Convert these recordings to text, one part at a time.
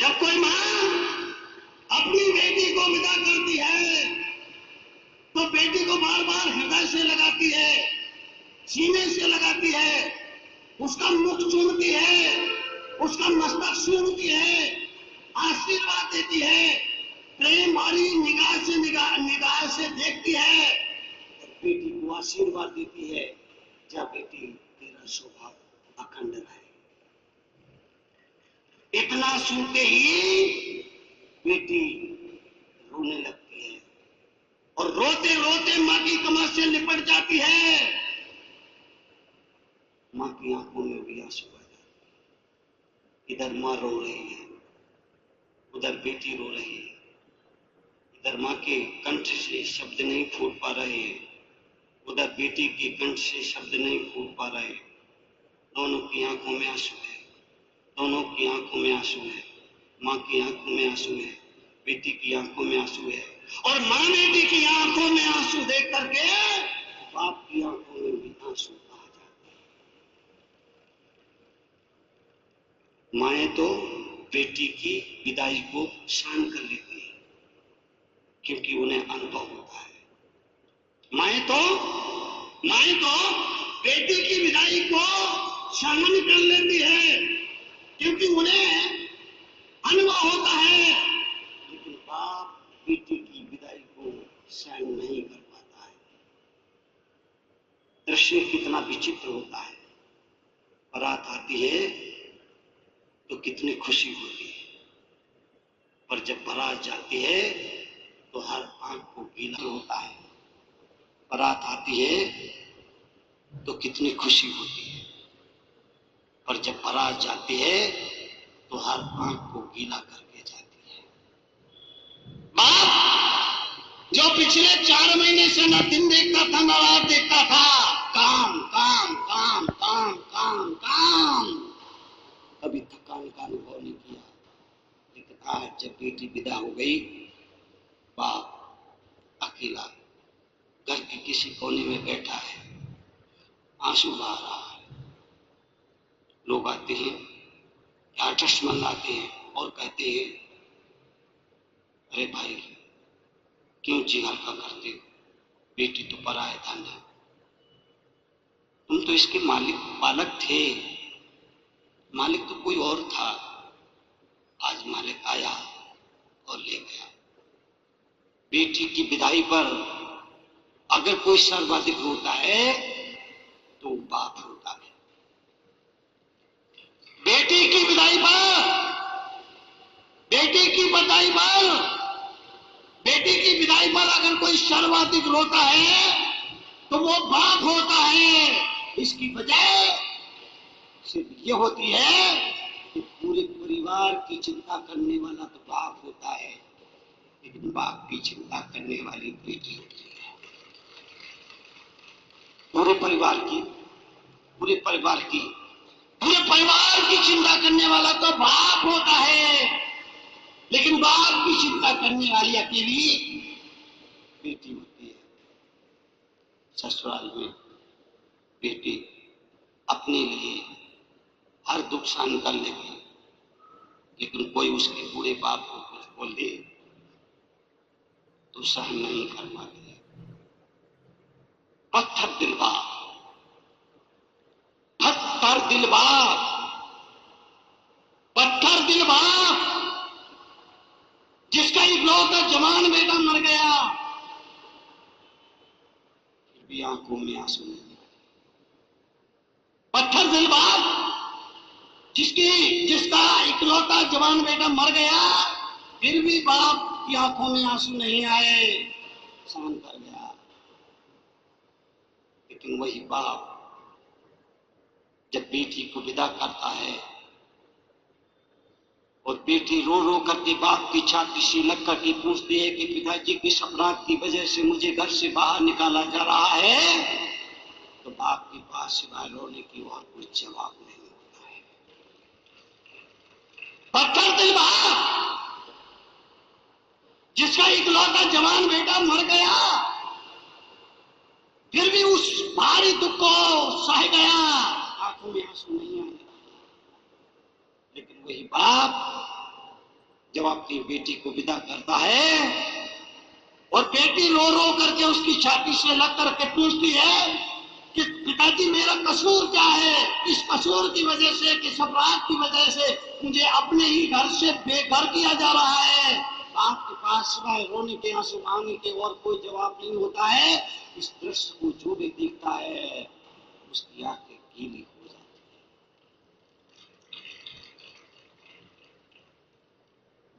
जब कोई मां अपनी बेटी को विदा करती है तो बेटी को बार बार हृदय से लगाती है, सीने से लगाती है, उसका मुख चूमती है, उसका मस्तक चूमती है, आशीर्वाद देती है, प्रेम वाली निगाह से देखती है, बेटी को आशीर्वाद देती है, जा बेटी तेरा स्वभाव अखंड रहे। इतना सुनते ही बेटी रोने लगती है और रोते रोते मां की कमर से लिपट जाती है। मां की आंखों में भी आंसू आ जाते। इधर मां रो रही है, उधर बेटी रो रही है, इधर मां के कंठ से शब्द नहीं फूट पा रहे, उधर बेटी के कंठ से शब्द नहीं फूट पा रहे। दोनों की आंखों में आंसू है, दोनों की आंखों में आंसू है। मां की आंखों में आंसू है, बेटी की आंखों में आंसू है, और मां बेटी की आंखों में आंसू देख करके बाप की आंखों में भी आंसू आ जाते हैं। माएं तो बेटी की विदाई को सहन कर लेती है क्योंकि उन्हें अनुभव होता है। माएं तो बेटी की विदाई को सहन कर लेती है क्योंकि उन्हें अनुभव होता है, लेकिन बाप बेटी की विदाई को सहन नहीं कर पाता है। दृश्य कितना विचित्र होता है। बारात आती है तो कितनी खुशी होती है, पर जब बारात जाती है तो हर आंख को गीला होता है। बारात आती है तो कितनी खुशी होती है, पर जब बारात जाती है तो हर आंख को गीला करके जाती है। बाप जो पिछले 4 महीने से न दिन देखता था न रात देखता था, काम काम काम काम काम काम, कभी थकान का अनुभव नहीं किया। लेकिन आज जब बेटी विदा हो गई, बाप अकेला घर के किसी कोने में बैठा है, आंसू बहा रहा है। लोग आते हैं, आर्टिस्ट मंगाते हैं और कहते हैं, अरे भाई क्यों जी हल्का करते हो, बेटी तो पराया धन है, तुम तो इसके मालिक थे, मालिक तो कोई और था, आज मालिक आया और ले गया। बेटी की विदाई पर अगर कोई सर्वाधिक रोता है तो बाप रोता है। बेटी की विदाई पर, बेटी की विदाई पर अगर कोई सर्वाधिक रोता है तो वो बाप होता है। इसकी वजह सिर्फ ये होती है कि पूरे परिवार की चिंता करने वाला तो बाप होता है, लेकिन बाप की चिंता करने वाली बेटी होती है। पूरे परिवार की चिंता करने वाला तो बाप होता है, लेकिन बाप की चिंता करने वाली अकेली बेटी होती है। ससुराल में बेटी अपने लिए हर दुख सहन कर लेगी, लेकिन कोई उसके बूढ़े बाप को कुछ बोल दे तो सहन नहीं कर पाती है। पत्थर दिल बाप, पत्थर दिल बाप, पत्थर दिल बाप, जिसका इकलौता जवान बेटा मर गया, फिर भी आंखों में आंसू नहीं। पत्थर दिल बाप, जिसका इकलौता जवान बेटा मर गया, फिर भी बाप की आंखों में आंसू नहीं आए, सहन कर गया। लेकिन वही बाप जब बेटी को विदा करता है और बेटी रो रो करके बाप की छाती से लग करके पूछती है कि पिताजी की अपराध की वजह से मुझे घर से बाहर निकाला जा रहा है, तो बाप के पास सिवाय रोने की और कुछ जवाब नहीं होता है। पत्थर दिल बाप, जिसका इकलौता जवान बेटा मर गया, फिर भी उस भारी दुख को सह गया, आंखों में आंसू नहीं आए। लेकिन वही बाप जब अपनी बेटी को विदा करता है और बेटी रो रो करके उसकी छाती से लग करके पूछती है कि पिताजी मेरा कसूर क्या है, इस कसूर की वजह से, किस अपराध की वजह से मुझे अपने ही घर से बेघर किया जा रहा है। आपके पास सिवाय रोने के, आंसू बहाने के और कोई जवाब नहीं होता है। इस दृश्य को जो भी देखता है उसकी आंखें गीली हो जाती है।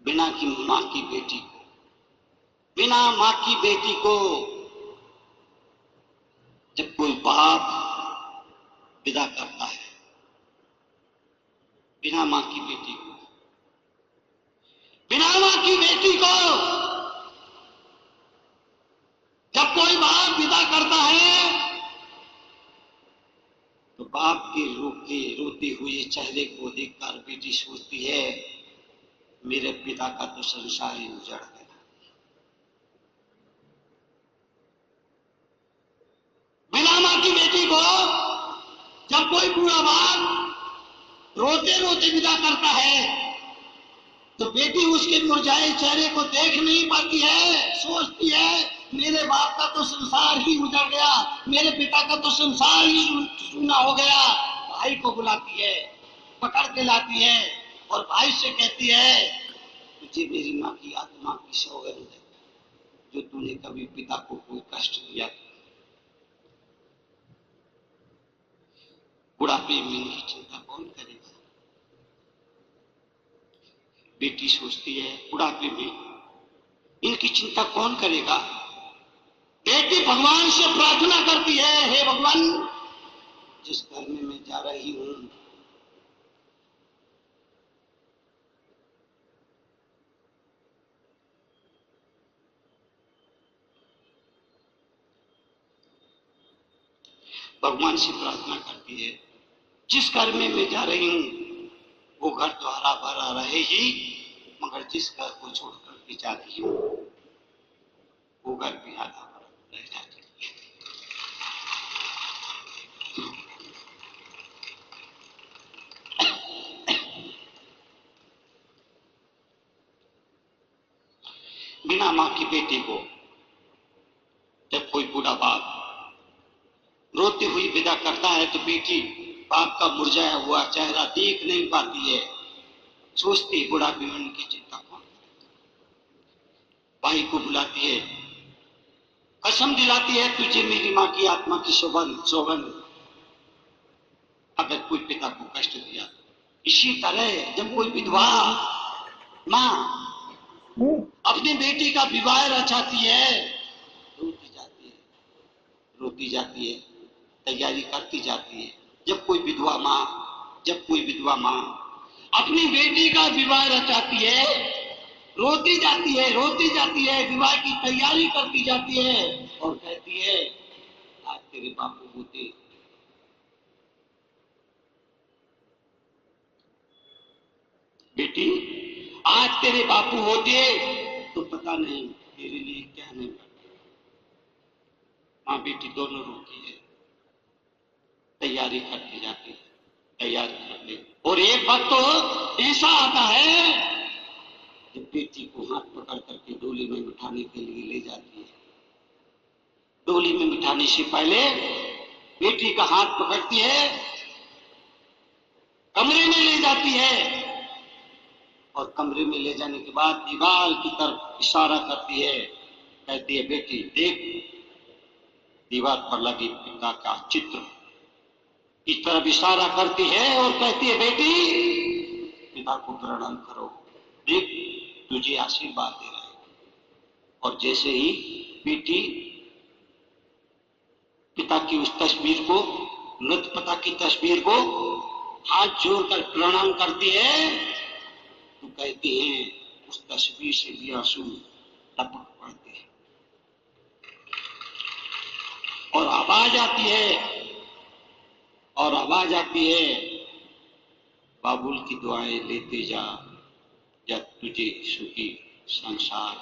बिना की माँ की बेटी को, बिना माँ की बेटी को जब कोई बाप विदा करता है, बिना माँ की बेटी को, बिना माँ की बेटी को जब कोई बाप विदा करता है तो बाप के रोते हुए चेहरे को देखकर बेटी सोचती है मेरे पिता का तो संसार ही उजड़ गया। बिना माँ की बेटी को जब कोई बूढ़ा बाप रोते रोते विदा करता है तो बेटी उसके मुरझाए चेहरे को देख नहीं पाती है, सोचती है मेरे बाप का तो संसार ही उजड़ गया, मेरे पिता का तो संसार ही सूना हो गया। भाई को बुलाती है, पकड़ के लाती है और भाई से कहती है मुझे मेरी माँ की आत्मा की सौगंध है जो तूने कभी पिता को कोई कष्ट दिया। बुढ़ापे में इनकी चिंता कौन करेगा? बेटी सोचती है बुढ़ापे में इनकी चिंता कौन करेगा। बेटी भगवान से प्रार्थना करती है, हे भगवान जिस घर में मैं जा रही हूं भगवान से प्रार्थना करती है जिस घर में मैं जा रही हूं वो घर तो हरा भरा रहे ही, मगर जिस घर को छोड़कर के जा रही हूं वो घर भी हरा भरा रह जाता है। बिना माँ की बेटी को जब कोई बूढ़ा बाप रोती हुई विदा करता है तो बेटी बाप का मुरझाया हुआ चेहरा देख नहीं पाती है, सोचती बुढ़ापे में उनकी चिंता कौन। भाई को बुलाती है, कसम दिलाती है तुझे मेरी माँ की आत्मा की सौगंध अगर कोई पिता को कष्ट दिया। इसी तरह जब कोई विधवा माँ अपनी बेटी का विवाह रचाती है रोती जाती है, तैयारी करती जाती है। जब कोई विधवा माँ अपनी बेटी का विवाह रचाती है रोती जाती है, विवाह की तैयारी करती जाती है और कहती है आज तेरे बापू होते बेटी, आज तेरे बापू होते तो पता नहीं तेरे लिए क्या नहीं करते। माँ बेटी दोनों रोती है, तैयारी करती जाती है, तैयारी करते और एक वक्त तो ऐसा आता है जब बेटी को हाथ पकड़ करके डोली में बिठाने के लिए ले जाती है। डोली में बिठाने से पहले बेटी का हाथ पकड़ती है, कमरे में ले जाती है और कमरे में ले जाने के बाद दीवार की तरफ इशारा करती है, कहती है बेटी देख दीवार पर लगी पिता का चित्र की तरफ इशारा करती है और कहती है बेटी पिता को प्रणाम करो, देख तुझे आशीर्वाद दे रहे हैं। और जैसे ही बेटी पिता की उस तस्वीर को, मृत पिता की तस्वीर को हाथ जोड़कर प्रणाम करती है तो कहती है उस तस्वीर से भी आंसू टपक पड़ते हैं और आवाज आती है बाबुल की दुआएं लेते जा जब तुझे सुखी संसार।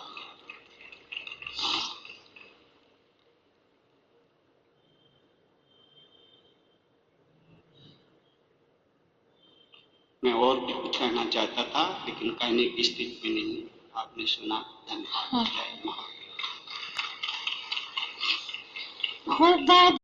मैं और भी कुछ कहना चाहता था लेकिन कहने की स्थिति में नहीं। आपने सुना, धन्यवाद। जय महादेव। खुदा